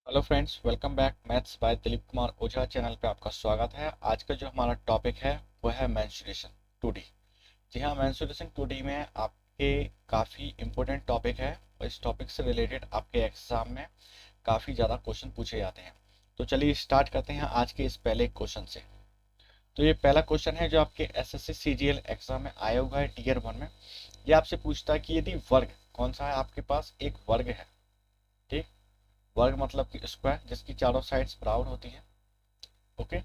Hello friends, welcome back. Maths by Dilip Kumar Ojha channel पे आपका स्वागत है। आज का जो हमारा टॉपिक है वो है मेंस्ट्रुएशन 2D। जी हाँ, मेंस्ट्रुएशन 2D में आपके काफ़ी इम्पोर्टेंट टॉपिक है और इस टॉपिक से रिलेटेड आपके एग्जाम में काफ़ी ज़्यादा क्वेश्चन पूछे जाते हैं। तो चलिए स्टार्ट करते हैं आज के इस पहले क्वेश्चन से। तो ये पहला क्वेश्चन है जो आपके एसएससी सीजीएल एग्जाम में आया हुआ है टीयर 1 में। ये आपसे पूछता है कि यदि वर्ग कौन सा है, आपके पास एक वर्ग है। ठीक, वर्ग मतलब कि स्क्वायर जिसकी चारों साइड्स बराबर होती हैं। ओके,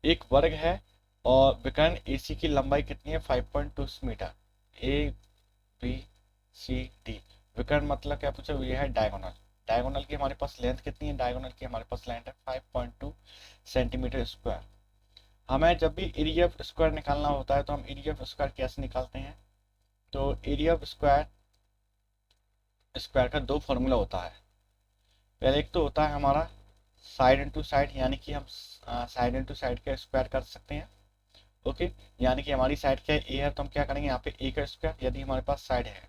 एक वर्ग है और विकर्ण एसी की लंबाई कितनी है? 5.2 metre. A B C D. विकर्ण मतलब क्या पूछा? ये है डायगोनल। डायगोनल की हमारे पास लेंथ कितनी है? डायगोनल की हमारे पास लेंथ है 5.2 सेंटीमीटर स्क्वायर। हमें जब भी एरिया ऑफ स्क्वायर निकालना होता है तो हम एरिया ऑफ स्क्वायर कैसे निकालते हैं? तो एरिया ऑफ स्क्वायर स्क्वायर का दो फॉर्मूला होता है। पहले एक तो होता है हमारा साइड इंटू साइड, यानी कि हम साइड इंटू साइड का स्क्वायर कर सकते हैं। ओके, यानी कि हमारी साइड क्या है? ए है, तो हम क्या करेंगे यहाँ पे ए का स्क्वायर, यदि हमारे पास साइड है।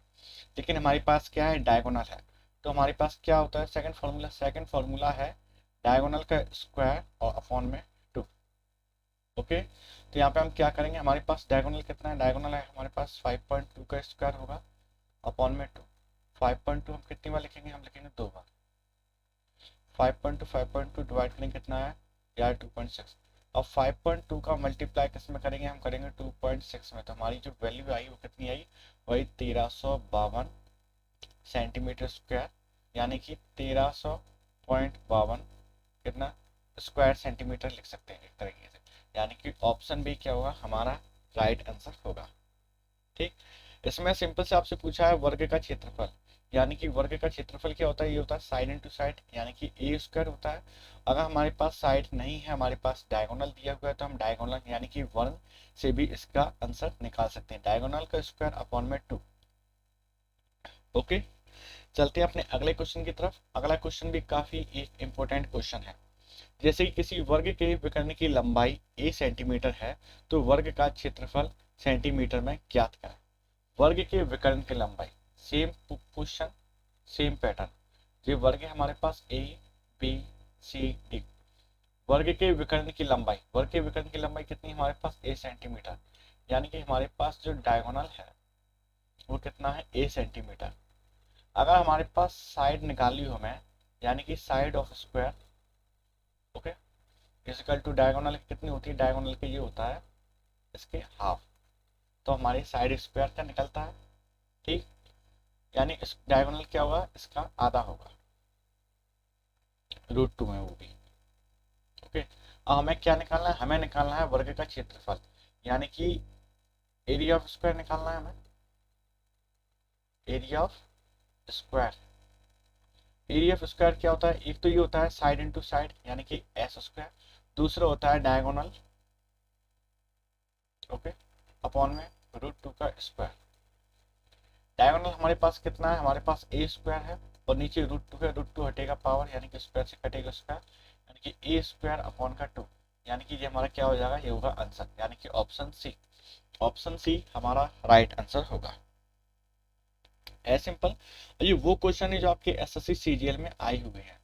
लेकिन हमारे पास क्या है? डायगोनल है। तो हमारे पास क्या होता है? सेकंड फॉर्मूला है डायगोनल का स्क्वायर और अपॉन में 2। ओके, तो यहाँ पे हम क्या करेंगे? हमारे पास डायगोनल कितना है? डायगोनल है हमारे पास 5.2 का स्क्वायर होगा अपॉन में 2। 5.2 हम कितनी बार लिखेंगे? हम लिखेंगे 2 बार। 5.2 डिवाइड करेंगे कितना है यार? 2.6। अब 5.2 का मल्टीप्लाई किस में करेंगे? हम करेंगे 2.6 में। तो हमारी जो वैल्यू आई वो कितनी आई? वही 1352 सेंटीमीटर स्क्वायर, यानी कि 1300.52 कितना स्क्वायर सेंटीमीटर लिख सकते हैं एक तरीके से। यानी कि ऑप्शन बी क्या होगा? हमारा राइट आंसर होगा। ठीक, इसमें सिंपल से आपसे पूछा है वर्ग का क्षेत्रफल। यानी कि वर्ग का क्षेत्रफल क्या होता है? ये होता है साइड इंटू साइड, यानी कि ए स्क्वायर होता है। अगर हमारे पास साइड नहीं है, हमारे पास डायगोनल दिया हुआ है, तो हम डायगोनल यानी कि 1 से भी इसका आंसर निकाल सकते हैं। डायगोनल का स्क्वायर अपॉन में 2। ओके, चलते हैं अपने अगले क्वेश्चन की तरफ। अगला क्वेश्चन भी काफी एक इंपॉर्टेंट क्वेश्चन है। जैसे कि किसी वर्ग के विकर्ण की लंबाई a सेंटीमीटर है, तो वर्ग का क्षेत्रफल सेंटीमीटर में ज्ञात करें। वर्ग के विकर्ण की लंबाई, सेम क्वेश्चन, सेम पैटर्न। ये वर्ग है हमारे पास ए बी सी डी। वर्ग के विकर्ण की लंबाई, वर्ग के विकर्ण की लंबाई कितनी है हमारे पास? ए सेंटीमीटर। यानी कि हमारे पास जो डायगोनल है वो कितना है? A centimetre. अगर हमारे पास साइड निकाली हो हमें, यानी कि side of square, okay, is equal to diagonal कितनी होती है? डायगोनल के ये होता है इसके हाफ। तो हमारी साइड स्क्वायर का निकलता है। ठीक, यानी इस डायगोनल क्या होगा? इसका आधा होगा, √2 में वो भी। ओके, अब हमें क्या निकालना है? हमें निकालना है वर्ग का क्षेत्रफल, यानी कि एरिया ऑफ स्क्वायर निकालना है हमें। Area of square, area of square क्या होता है? एक तो ये होता है साइड इंटू साइड, यानी कि एस स्क्वायर। दूसरा होता है डायगोनल, ओके, अपॉन में √2 का स्क्वायर। डायगोनल हमारे पास कितना है? हमारे पास ए स्क्वायर है और नीचे √2 है। √2 हटेगा पावर, यानी कि स्क्वायर से कटेगा स्क्वायर, यानी कि ए स्क्वायर अपॉन का 2। यानी कि ये हमारा क्या हो जाएगा? ये होगा आंसर, यानी कि ऑप्शन सी। ऑप्शन सी हमारा राइट आंसर होगा। है सिंपल। ये वो क्वेश्चन है जो आपके एसएससी सीजीएल में आए हुए हैं।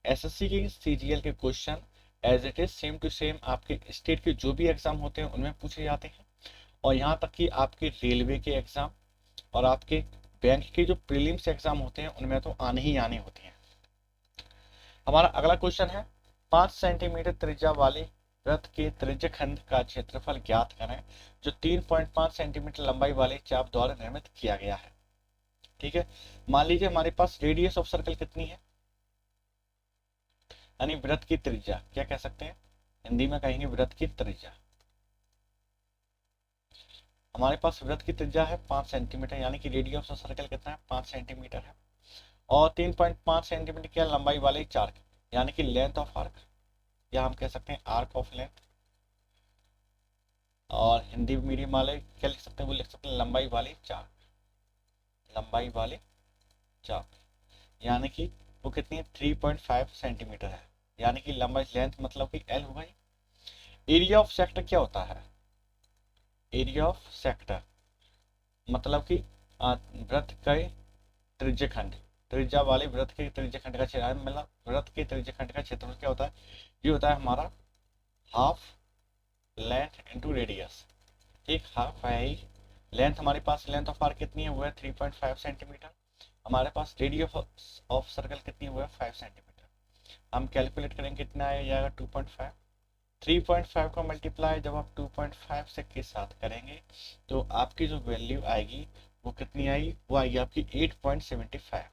एसएससी के सीजीएल के question as it is same to same आपके स्टेट के जो भी एग्जाम होते हैं उनमें पूछे जाते हैं। और यहाँ तक कि आपके रेलवे के एग्जाम और आपके बैंक के जो प्रीलिम्स एग्जाम होते हैं उनमें तो आने ही आने होते हैं। हमारा अगला क्वेश्चन है, 5 सेंटीमीटर त्रिज्या वाले वृत्त के त्रिज्यखंड का क्षेत्रफल ज्ञात करें जो 3.5 सेंटीमीटर लंबाई वाले चाप द्वारा निर्मित किया गया है। ठीक है, मान लीजिए हमारे पास रेडियस ऑफ सर्कल कितनी है, यानी वृत्त की त्रिज्या क्या कह सकते हैं? हिंदी में कहेंगे वृत्त की त्रिज्या। हमारे पास वृत्त की त्रिज्या है 5 सेंटीमीटर, यानी कि रेडियस ऑफ सर्कल कितना है? 5 सेंटीमीटर है। और 3.5 सेंटीमीटर की लंबाई वाले चार्क, यानी कि लेंथ ऑफ आर्क, या हम कह सकते हैं आर्क ऑफ लेंथ। और हिंदी मीडियम वाले क्या लिख सकते हैं? वो लिख सकते हैं लंबाई वाले चार्क। लंबाई वाले चार्क, यानी कि वो कितनी है? 3.5 सेंटीमीटर है। यानी कि लंबाई लेंथ मतलब कि एल होगा। एरिया ऑफ सेक्टर क्या होता है? एरिया ऑफ सेक्टर मतलब कि वृत्त का त्रिज्यखंड। त्रिज्या वाले वृत्त के त्रिज्याखंड का क्षेत्र, मतलब वृत्त के त्रिज्याखंड का क्षेत्रफल क्या होता है, ये होता है हमारा हाफ लेंथ इंटू रेडियस। ठीक, हाफ है ही लेंथ, हमारे पास लेंथ ऑफ आर्क कितनी है, वो है 3.5 सेंटीमीटर। हमारे पास रेडियस ऑफ सर्कल कितनी हुआ है, 5 सेंटीमीटर। हम कैलकुलेट करेंगे कितना आ जाएगा, 2.5। 3.5 का मल्टीप्लाई जब आप 2.5 से के साथ करेंगे तो आपकी जो वैल्यू आएगी वो कितनी आएगी, वो आएगी आपकी 8.75।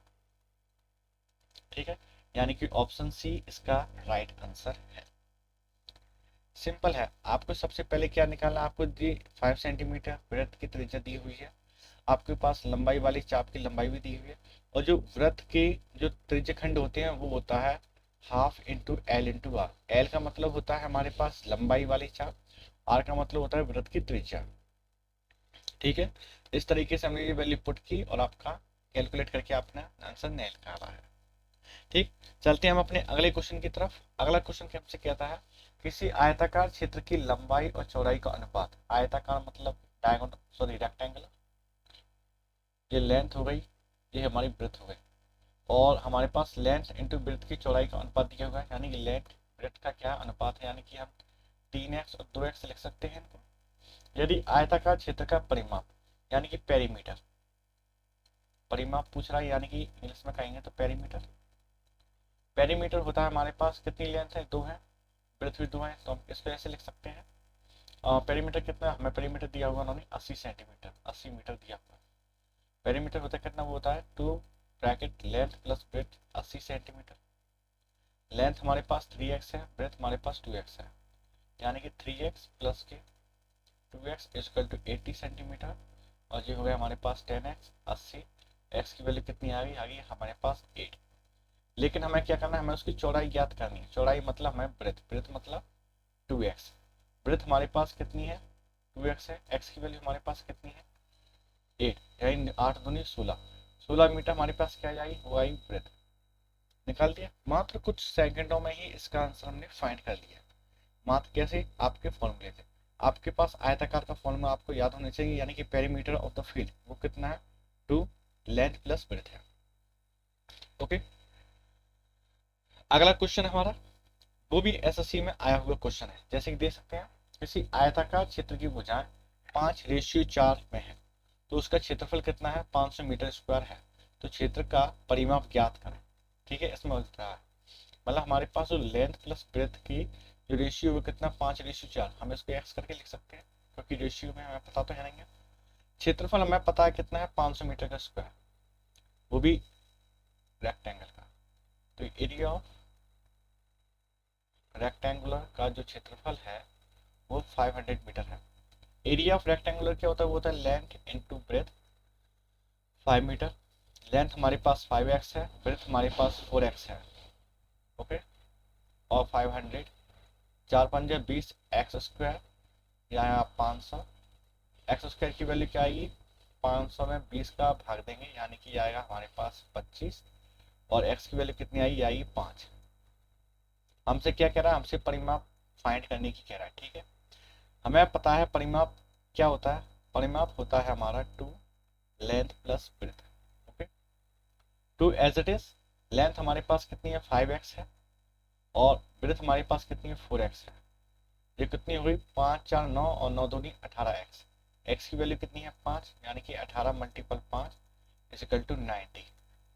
ठीक है, यानी कि ऑप्शन सी इसका राइट आंसर है। सिंपल है, आपको सबसे पहले क्या निकालना, आपको दी 5 सेंटीमीटर वृत्त की त्रिज्या दी हुई है, आपके पास लंबाई वाली चाप की लंबाई भी दी हुई है, और जो वृत्त के जो त्रिज्यखंड होते हैं वो होता है half into L into R. L का मतलब होता है हमारे पास लंबाई वाली चाप, आर का मतलब होता है वृत्त की त्रिज्या। ठीक है, इस तरीके से हमने ये वैल्यू पुट की और आपका कैलकुलेट करके आपने आंसर निकाला है। ठीक, चलते हैं हम अपने अगले क्वेश्चन की तरफ। अगला क्वेश्चन हमसे कहता है किसी आयताकार क्षेत्र की लंबाई और चौड़ाई का अनुपात। आयताकार मतलब डायगोनल, सॉरी रेक्टेंगल, ये लेंथ हो गई, ये हमारी ब्रेथ हो गई, और हमारे पास लेंथ इंटू ब्रेथ की चौड़ाई का अनुपात दिया हुआ है, यानी कि लेंथ ब्रेथ का क्या अनुपात है, यानी कि हम 3x और 2x लिख सकते हैं इनको। यदि आयताकार क्षेत्र का परिमाप, यानी कि पेरीमीटर, परिमाप पूछ रहा है, यानी कि इंग्लिश में कहेंगे तो पेरीमीटर। पेरीमीटर होता है हमारे पास कितनी लेंथ है, 2 है, ब्रेथ भी 2 है, तो हम इसको ऐसे लिख सकते हैं। पेरीमीटर कितना है, हमें पेरीमीटर दिया हुआ उन्होंने 80 सेंटीमीटर, 80 मीटर दिया हुआ है। पेरीमीटर होता है कितना, वो होता है 2 bracket length plus breath 80 centimetre. Length हमारे पास 3x है, ब्रेथ हमारे पास 2x है, यानी कि 3x प्लस के 2x इक्वल टू 80 सेंटीमीटर, और ये हो गया हमारे पास 10x 80। x की वैल्यू कितनी आ गई हमारे पास 8। लेकिन हमें क्या करना है, हमें उसकी चौड़ाई ज्ञात करनी है। चौड़ाई मतलब हमें ब्रेथ, ब्रेथ मतलब 2x, ब्रेथ हमारे पास कितनी है 2x है, x की वैल्यू हमारे पास कितनी है 8, यानी 8 दूनी 16, 16 मीटर हमारे पास क्या आई, वो आई ब्रेथ। निकाल दिया, मात्र कुछ सेकंडों में ही इसका आंसर हमने फाइंड कर लिया। मात्र कैसे, आपके फॉर्मूले से। आपके पास आयताकार का फॉर्मूला आपको याद होना चाहिए, यानी कि पेरीमीटर ऑफ द फील्ड वो कितना है, 2 लेंथ प्लस ब्रेथ है। ओके, अगला क्वेश्चन हमारा वो भी एसएससी में आया हुआ क्वेश्चन है। जैसे कि देख सकते हैं, किसी आयताकार क्षेत्र की भुजाएं 5:4 में है, तो उसका क्षेत्रफल कितना है, 500 मीटर स्क्वायर है, तो क्षेत्र का परिमाप ज्ञात करें। ठीक है, इसमें बोलता है मतलब हमारे पास जो लेंथ प्लस ब्रेथ की जो रेशियो है कितना, 5:4, हम इसको एक्स करके लिख सकते हैं क्योंकि रेशियो में हमें पता तो है नहीं है। क्षेत्रफल हमें पता है कितना है, 500 मीटर का स्क्वायर, वो भी रेक्टेंगल का, तो एरिया ऑफ रेक्टेंगुलर का जो क्षेत्रफल है वो 500 मीटर है। एरिया ऑफ रेक्टेंगुलर क्या होता है, वो होता है length into breadth, 5 metre. Length हमारे पास 5x है, ब्रेथ हमारे पास 4x है। ओके, और 500, 4×5 = 20 एक्स स्क्वायर, यहाँ 500, एक्स स्क्वायर की वैल्यू क्या आएगी, 500 में 20 का भाग देंगे, यानी कि आएगा हमारे पास 25, और एक्स की वैल्यू कितनी आएगी 5। हमसे क्या कह रहा है, हमसे परिमाप फाइंड करने की कह रहा है। ठीक है, हमें पता है परिमाप क्या होता है, परिमाप होता है हमारा 2 length plus breadth. Okay, 2 as it is, length हमारे पास कितनी है 5x है, और ब्रेथ हमारे पास कितनी है 4x है। ये कितनी हो गई, 5 4 9 और 9 दूनी 18x। x की वैल्यू कितनी है 5, यानी कि 18 × 5 इक्वल टू 90,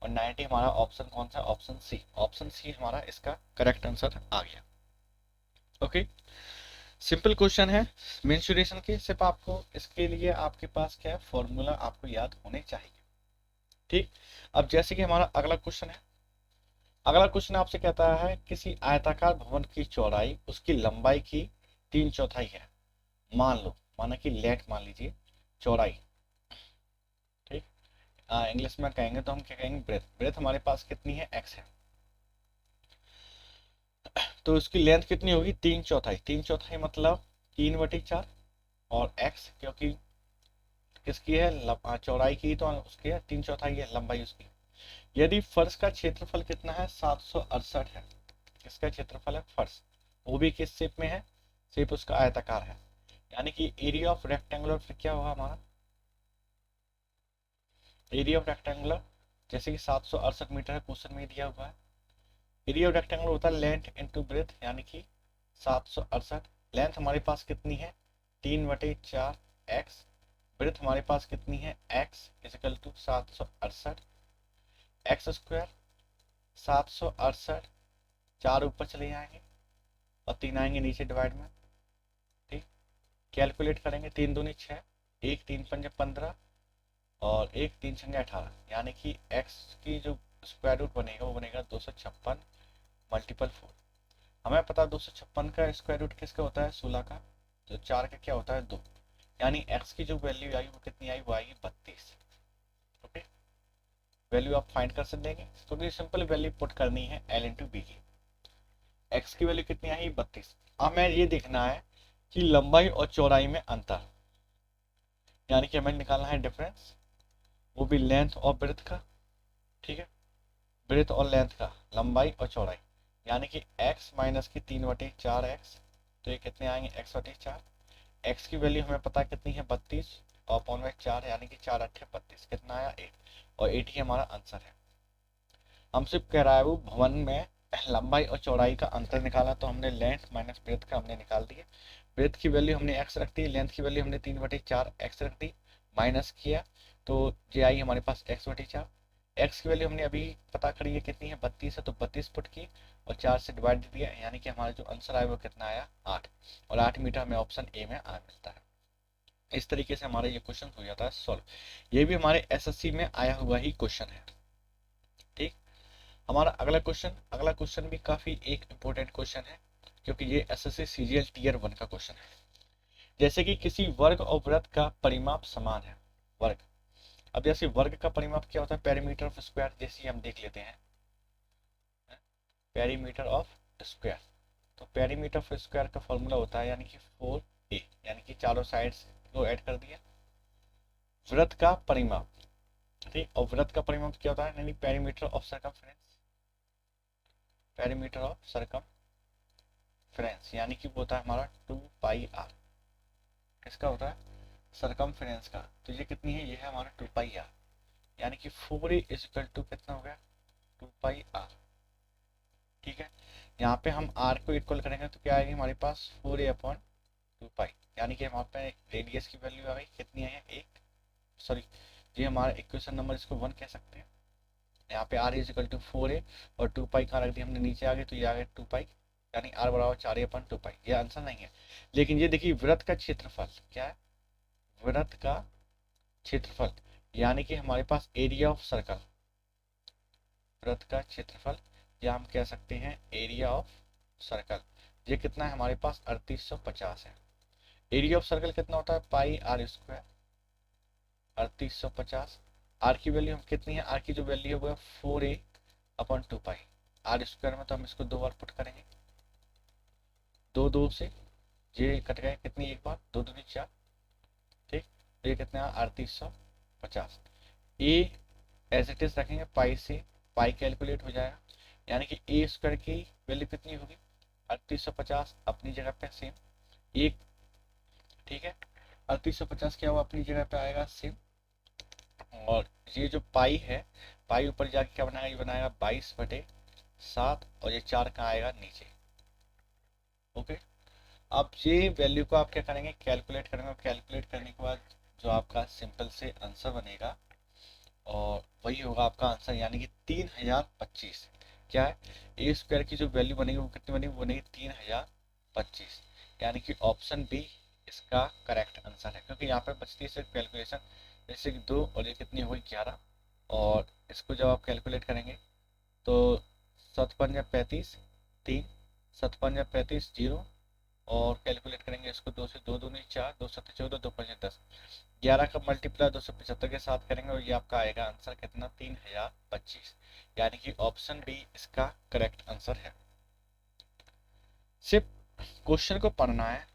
और 90 हमारा ऑप्शन कौन सा, ऑप्शन सी। ऑप्शन सी हमारा इसका करेक्ट आंसर आ गया। ओके, सिंपल क्वेश्चन है मेंसुरेशन के, सिर्फ आपको इसके लिए आपके पास क्या है, फॉर्मूला आपको याद होने चाहिए। ठीक, अब जैसे कि हमारा अगला क्वेश्चन है, अगला क्वेश्चन आपसे कहता है किसी आयताकार भवन की चौड़ाई उसकी लंबाई की 3/4 है। मान लो, माना कि लेट मान लीजिए चौड़ाई। ठीक, इंग्लिश में कहेंगे तो हम क्या कहेंगे, ब्रेथ। ब्रेथ हमारे पास कितनी है, x है, तो उसकी लेंथ कितनी होगी 3/4। 3/4 मतलब 3/4, और x क्योंकि किसकी है, चौड़ाई की, तो उसकी है 3/4 है लंबाई उसकी। यदि फर्श का क्षेत्रफल कितना है, 768 है, किसका क्षेत्रफल है, फर्श, वो भी किस शेप में है, शेप उसका आयताकार है, यानी कि एरिया ऑफ रेक्टेंगुलर फिर क्या होगा हमारा, एरिया ऑफ रेक्टेंगुलर जैसे कि 768 मीटर है, क्वेश्चन में दिया हुआ है। एरिया ऑफ रेक्टेंगल होता है लेंथ इंटू ब्रेथ, यानी कि 768। लेंथ हमारे पास कितनी है 3/4 एक्स, ब्रेथ हमारे पास कितनी है X is equal to 768 X square. 768 4 ऊपर चले जाएंगे और 3 आएंगे नीचे डिवाइड में। ठीक, कैलकुलेट करेंगे, 3 दूनी 6, 1 3 5 15 और 1 3 6 18, यानी कि एक्स की जो स्क्वायर रूट बनेगा वो बनेगा 256 मल्टीपल 4। हमें पता है 256 का स्क्वायर रूट किसका होता है 16 का, तो 4 का क्या होता है 2, यानी एक्स की जो वैल्यू आई वो कितनी आई, वो आएगी 32। ओके, वैल्यू आप फाइंड कर सकते हैं, तो सिंपल वैल्यू पुट करनी है एल इंटू बी की। एक्स की वैल्यू कितनी आई 32। अब हमें ये देखना है कि लंबाई और चौड़ाई में अंतर, यानी कि हमें निकालना है डिफरेंस, वो भी लेंथ और ब्रेथ का। ठीक है, ब्रेथ और लेंथ का, लंबाई और चौड़ाई, यानी कि x माइनस की 3/4 एक्स, तो ये कितने आएंगे x/4। x की वैल्यू हमें पता कितनी है 32 और अपॉन में 4, यानी कि 4 8 32, कितना आया 8, और 8 ही हमारा आंसर है। हमसे कह रहा है वो भवन में लंबाई और चौड़ाई का अंतर निकाला, तो हमने लेंथ माइनस ब्रेथ का हमने निकाल दिया। ब्रेथ की वैल्यू हमने x रख दी, लेंथ की वैल्यू हमने 3/4 एक्स रख दी, माइनस किया तो ये आई हमारे पास x/4। एक्स की वैल्यू हमने अभी पता करी है कितनी है 32 है, तो 32 पुट की और 4 से डिवाइड दिया, यानी कि हमारा जो आंसर आया वो कितना आया 8, और 8 मीटर हमें ऑप्शन ए में आ मिलता है। इस तरीके से हमारा ये क्वेश्चन हो जाता है सॉल्व। ये भी हमारे एसएससी में आया हुआ ही क्वेश्चन है। ठीक, हमारा अगला क्वेश्चन भी काफी एक इम्पोर्टेंट क्वेश्चन है, क्योंकि ये एसएससी सीजीएल टीयर 1 का क्वेश्चन है। जैसे कि किसी वर्ग और वृत्त का परिमाप समान है, वर्ग। अब जैसे वर्ग का परिमाप क्या होता है पेरीमीटर ऑफ स्क्वायर, जैसे हम देख लेते हैं पेरीमीटर ऑफ स्क्वायर। तो पेरीमीटर ऑफ स्क्वायर का फॉर्मूला होता है यानी कि 4a, यानी कि चारों साइड्स को ऐड कर दिया। वृत्त का परिमाप, ठीक, और वृत्त का परिमाप क्या होता है, यानी perimeter of circumference, perimeter of circumference, यानी कि वो होता है हमारा 2πr। किसका होता है सर्कमफ्रेंस का, तो ये कितनी है, ये है हमारा 2πr, यानी कि 4a इक्वल टू कितना हो गया 2πr। ठीक है, यहाँ पे हम r को इक्वल करेंगे तो क्या आएगी हमारे पास 4a अपॉन 2π, यानी कि हमारे पे रेडियस की वैल्यू आ गई कितनी आई है 1, सॉरी ये हमारा इक्वेशन नंबर इसको 1 कह सकते हैं। यहाँ पे r is equal to 4a और 2π कहाँ रख दिया हमने नीचे आ गए, तो ये आ गया 2π, यानी r बराबर 4a अपॉन 2π। ये आंसर नहीं है, लेकिन ये देखिए वृत्त का क्षेत्रफल क्या है, वृत्त का क्षेत्रफल, यानी कि हमारे पास एरिया ऑफ सर्कल, वृत्त का क्षेत्रफल, या हम कह सकते हैं एरिया ऑफ सर्कल, ये कितना है हमारे पास 3850 है। एरिया ऑफ सर्कल कितना होता है पाई आर स्क्वायर, 3850। आर की वैल्यू हम कितनी है, आर की जो वैल्यू है वो है 4a अपॉन 2π, आर स्क्वायर में तो हम इसको 2 बार पुट करेंगे, 2 2 से ये कट गए, कितनी एक बार 2 2 4। ठीक, तो ये कितना है 3850। ए एज इट इज रखेंगे, पाई से पाई कैलकुलेट हो जाएगा, यानी कि ए स्क्वायर की वैल्यू कितनी होगी 3850 अपनी जगह पे सेम एक। ठीक है, 3850 क्या हुआ अपनी जगह पे आएगा सेम, और ये जो पाई है पाई ऊपर जाके क्या बनाएगा, ये बनाएगा 22/7, और ये 4 कहाँ आएगा नीचे। ओके, अब ये वैल्यू को आप क्या करेंगे कैलकुलेट करेंगे, और कैलकुलेट करने के बाद जो आपका सिंपल से आंसर बनेगा और वही होगा आपका आंसर, यानी कि 3025। क्या है ए स्क्वायर की जो वैल्यू बनेगी वो कितनी बनेगी, वो बनेगी 3025, यानी कि ऑप्शन बी इसका करेक्ट आंसर है, क्योंकि यहाँ पे बचती है सिर्फ कैलकुलेशन, जैसे कि 2 और ये कितनी होगी 11, और इसको जब आप कैलकुलेट करेंगे तो 7×5 = 3, 7×5 = 0, और कैलकुलेट करेंगे इसको 2 से, 2 दूनी 4, 2 7 14, 2 5 10, 11 का मल्टीप्लाई 275 के साथ करेंगे और ये आपका आएगा आंसर कितना 3025, यानी कि ऑप्शन बी इसका करेक्ट आंसर है। सिर्फ क्वेश्चन को पढ़ना है,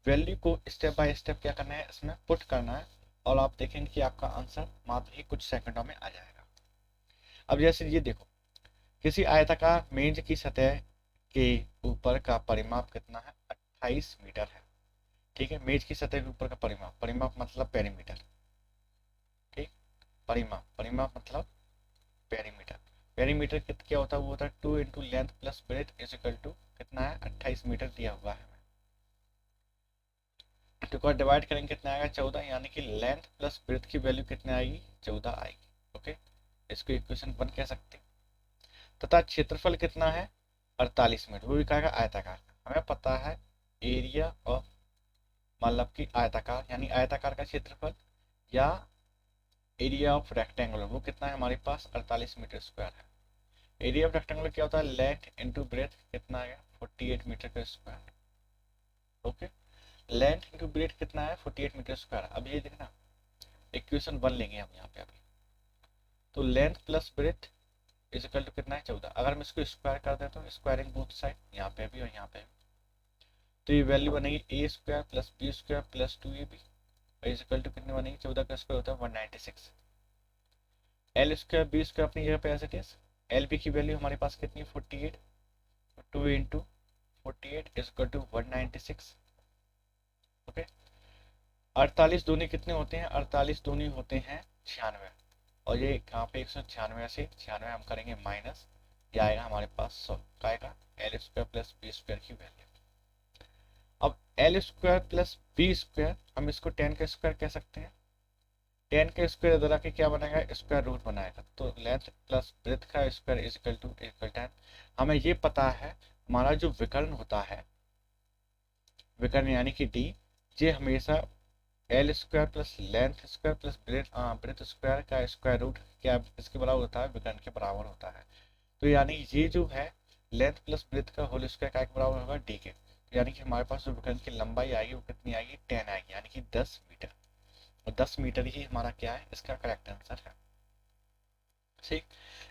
वैल्यू को स्टेप बाय स्टेप क्या करना है इसमें पुट करना है, और आप देखेंगे कि आपका आंसर मात्र ही कुछ सेकंडों में आ जाएगा। अब जैसे ये देखो, किसी आयताकार मेज की सतह के ऊपर का परिमाप कितना है 28 मीटर है। ठीक है, मेज की सतह के ऊपर का परिमाप, परिमाप मतलब पेरीमीटर। ठीक, परिमाप, परिमाप मतलब पेरीमीटर। पेरीमीटर क्या होता है, वो होता है 2 into length plus breadth is equal to कितना है 28 मीटर दिया हुआ है। तो को डिवाइड करेंगे कितना आएगा 14, यानी कि लेंथ प्लस ब्रेथ की वैल्यू कितने आएगी 14 आएगी। ओके, इसको इक्वेशन 1 कह सकते हैं। तथा क्षेत्रफल कितना है 48 मीटर, वो भी कहेगा आयताकार। हमें पता है एरिया ऑफ मतलब कि आयताकार, यानी आयताकार का क्षेत्रफल या एरिया ऑफ रेक्टेंगुलर वो कितना है हमारे पास 48 मीटर स्क्वायर है। एरिया ऑफ रेक्टेंगुलर क्या होता है लेंथ इंटू ब्रेथ कितना आ गया 48 मीटर का square. Okay, length into breath कितना है 48 मीटर स्क्वायर। अब ये देखना इक्वेशन 1 लेंगे हम यहाँ पे अभी। तो length plus breadth is equal to कितना है 14। अगर मैं इसको स्क्वायर कर देता हूँ स्क्वायरिंग बोथ साइड, यहाँ पे भी और यहाँ पे भी, तो ये वैल्यू बनेगी a square plus B square प्लस 2ab इज इक्वल टू कितनी बनेगी 14 का स्क्वायर होता है 196। एल स्क्वायर बी स्क्वायर अपनी जगह पे as it is, L B की वैल्यू हमारे पास कितनी है 48, 2 into 48 is equal to 196। Okay, 48 दूनी कितने होते हैं 48 दूनी होते हैं 96, और ये यहाँ पे 196 से 96 हम करेंगे माइनस, ये आएगा हमारे पास 100 का आएगा L square plus B square की वैल्यू। अब L square plus B square हम इसको 10 का स्क्वायर कह सकते हैं। 10 का स्क्वायर इधर आके क्या बनाएगा स्क्वायर रूट बनाएगा, तो लेंथ प्लस ब्रेथ का स्क्वायर इज इक्वल टू 10। हमें ये पता है हमारा जो विकर्ण होता है, विकर्ण यानी कि डी, ये हमेशा L square plus length square plus breadth square का स्क्वायर रूट क्या इसके बराबर होता है विकर्ण के बराबर होता है। तो यानी ये जो है लेंथ प्लस ब्रेथ का होल स्क्वायर का बराबर होगा डी के, तो यानी कि हमारे पास जो विकर्ण की लंबाई आएगी वो कितनी आएगी 10 आएगी, यानी कि 10 मीटर। और 10 मीटर ही हमारा क्या है इसका करेक्ट आंसर है। ठीक,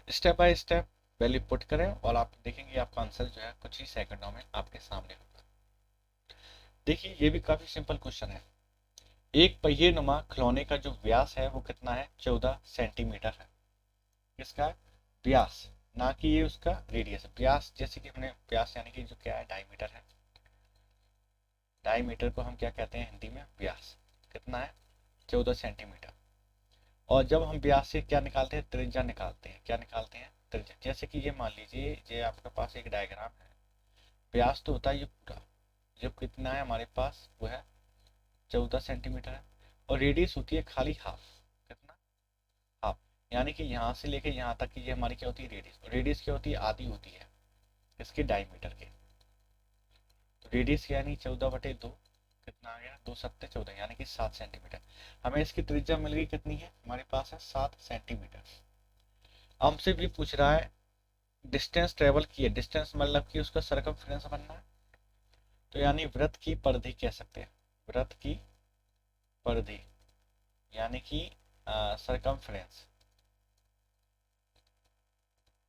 step by step value put करें और आप देखेंगे आपका आंसर जो है कुछ ही सेकंडों में आपके सामने होगा। देखिए ये भी काफी सिंपल क्वेश्चन है। एक पहिए नुमा खिलौने का जो व्यास है वो कितना है 14 सेंटीमीटर है। किसका व्यास, ना कि ये उसका रेडियस। व्यास जैसे कि हमने व्यास यानी कि जो क्या है डायमीटर है, डायमीटर को हम क्या कहते हैं हिंदी में व्यास, कितना है 14 सेंटीमीटर। और जब हम व्यास से क्या निकालते हैं त्रिज्या निकालते हैं, क्या निकालते हैं त्रिज्या। जैसे कि ये मान लीजिए ये आपके पास एक डायग्राम है, व्यास तो होता है ये पूरा, जब कितना है हमारे पास वो है 14 सेंटीमीटर है, और रेडियस होती है खाली हाफ, कितना हाफ, यानी कि यहाँ से लेके यहाँ तक की ये हमारी क्या होती है रेडियस, और रेडियस क्या होती है आधी होती है इसके डायमीटर के। तो रेडियस यानी 14/2 कितना आ गया 2 7 14 यानी कि 7 सेंटीमीटर। हमें इसकी त्रिज्या मिल गई कितनी है हमारे पास है 7 सेंटीमीटर। हमसे भी पूछ रहा है डिस्टेंस ट्रेवल की है, डिस्टेंस मतलब कि उसका सर्कमफ्रेंस बनना है, तो यानी वृत्त की परिधि कह सकते हैं, वृत्त की परिधि यानी कि सरकमफ्रेंस,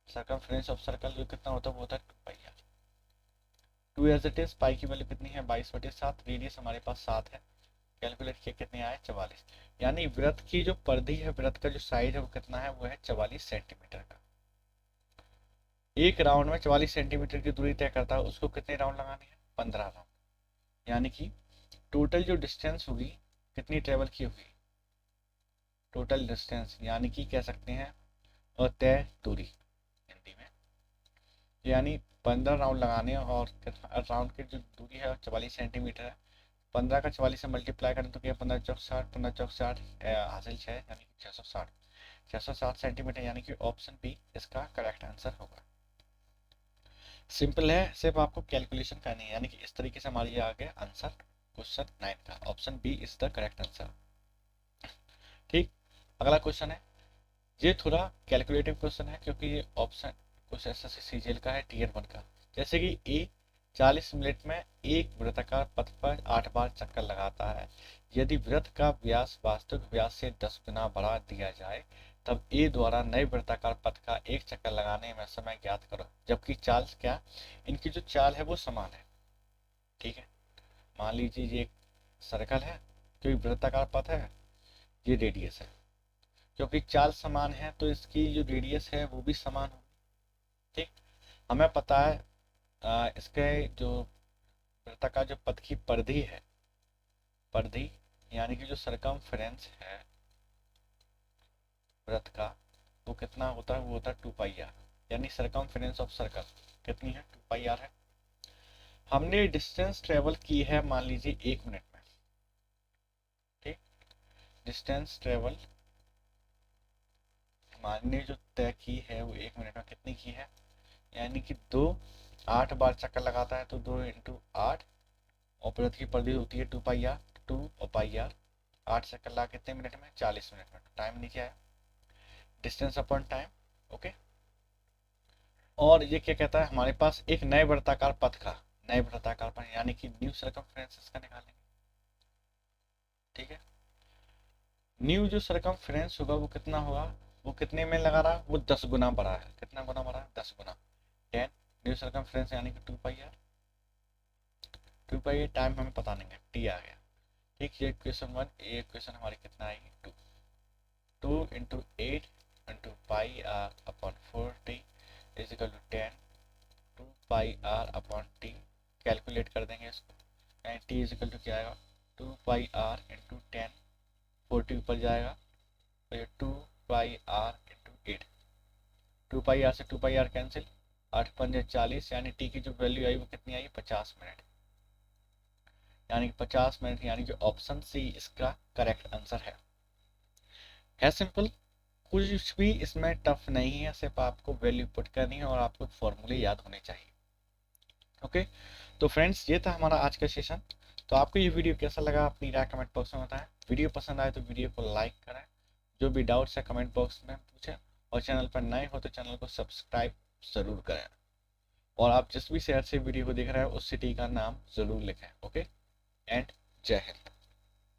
सरकमफ्रेंस ऑफ सर्कल जो कितना होता है वो होता है 2 pi are. 2 as it is, पाई की वैल्यू कितनी है 22/7, रेडियस हमारे पास 7 है, कैलकुलेट किया कितने आए 44, यानी वृत्त की जो परिधि है वृत्त का जो साइज है वो कितना है वो है 44 सेंटीमीटर का। एक राउंड में 44 सेंटीमीटर की दूरी तय करता है, उसको कितने राउंड लगाने हैं 15 राउंड, यानी कि टोटल जो डिस्टेंस होगी कितनी ट्रेवल की होगी, टोटल डिस्टेंस यानी कि कह सकते हैं और तय दूरी हिंदी में, यानी 15 राउंड लगाने और राउंड की जो दूरी है 44 सेंटीमीटर है, 15 का 44 से मल्टीप्लाई करें तो क्या 15 चौक 60, 15 चौक 60 हासिल 6 यानी कि 660, 660 सेंटीमीटर, यानी कि ऑप्शन बी इसका करेक्ट आंसर होगा। सिंपल है, सिर्फ आपको कैलकुलेशन करनी है, यानी कि इस तरीके से हमारी आ गया आंसर क्वेश्चन 9 का, option B is the correct answer. ठीक, अगला क्वेश्चन है, ये थोड़ा कैलकुलेटिव क्वेश्चन है क्योंकि ये ऑप्शन कुछ एसएससी सीजीएल का है टीयर 1 का। जैसे कि ए 40 मिनट में एक वृत्ताकार पथ पर 8 बार चक्कर लगाता है, यदि वृत्त का व्यास वास्तविक व्यास से 10 गुना बढ़ा दिया जाए तब ए द्वारा नए वृत्ताकार पथ का एक चक्कर लगाने में समय ज्ञात करो, जबकि चाल क्या इनकी जो चाल है वो समान है। ठीक है, मान लीजिए ये एक सर्कल है, क्योंकि वृत्ताकार पथ है, ये रेडियस है, क्योंकि चाल समान है तो इसकी जो रेडियस है वो भी समान होगी। ठीक, हमें पता है इसके जो वृत्ताकार जो पथ की परिधि है, परिधि यानी कि जो सरकमफ्रेंस है वृत्त का, वो कितना होता है, वो होता है 2 पाई आर, यानी सरकमफेरेंस ऑफ सर्कल कितनी है, 2 पाई आर है। हमने डिस्टेंस ट्रेवल की है मान लीजिए 1 मिनट में, ठीक। डिस्टेंस ट्रेवल हमने जो तय की है वो 1 मिनट में कितनी की है, यानी कि 8 बार चक्कर लगाता है तो 2 इंटू 8, और पृथ्वी की परिधि होती है 2 पाई आर, 2 और पाई आर, 8 चक्कर लगा कितने मिनट में, 40 मिनट में। टाइम नीचे आया, डिस्टेंस अपॉन टाइम, ओके। और ये क्या कहता है, हमारे पास एक नए वृत्ताकार पथ का, नए वृत्ताकार पथ यानी कि न्यू सर्कमफेरेंस इसका निकालेंगे, ठीक है। न्यू जो सर्कमफेरेंस होगा वो कितना होगा, वो कितने में लगा रहा, वो 10 गुना बढ़ा है, कितना गुना बढ़ा है, 10 गुना। 10 न्यू सर्कमफेरेंस यानी कि 2 pi are, 2 pi are, time हमें पता नहीं है, टी आ गया, ठीक। ये इक्वेशन 1, ये इक्वेशन हमारी कितना आएगी, 2, 2 into 8 into pi R upon 4t is equal to 10, 2 pi R upon T, calculate कर देंगे इसको, and T is equal to क्या आएगा, 2 पाई आर इंटू 10, 40 ऊपर जाएगा तो ये 2 pi are into 8, 2 pi are से 2 पाई आर कैंसिल, 8 पंजे 40, यानी टी की जो वैल्यू आई वो कितनी आई, 50 मिनट, यानी कि 50 मिनट, यानी कि ऑप्शन सी इसका करेक्ट आंसर है सिंपल, कुछ भी इसमें टफ नहीं है, सिर्फ आपको वैल्यू पुट करनी है और आपको फॉर्मूले याद होने चाहिए, ओके। तो फ्रेंड्स ये था हमारा आज का सेशन। तो आपको ये वीडियो कैसा लगा अपनी राय कमेंट बॉक्स में बताएं, वीडियो पसंद आए तो वीडियो को लाइक करें, जो भी डाउट्स है कमेंट बॉक्स में पूछें, और चैनल पर नए हो तो चैनल को सब्सक्राइब जरूर करें, और आप जिस भी शहर से वीडियो को देख रहे हैं उस सिटी का नाम जरूर लिखें, ओके। एंड जय हिंद।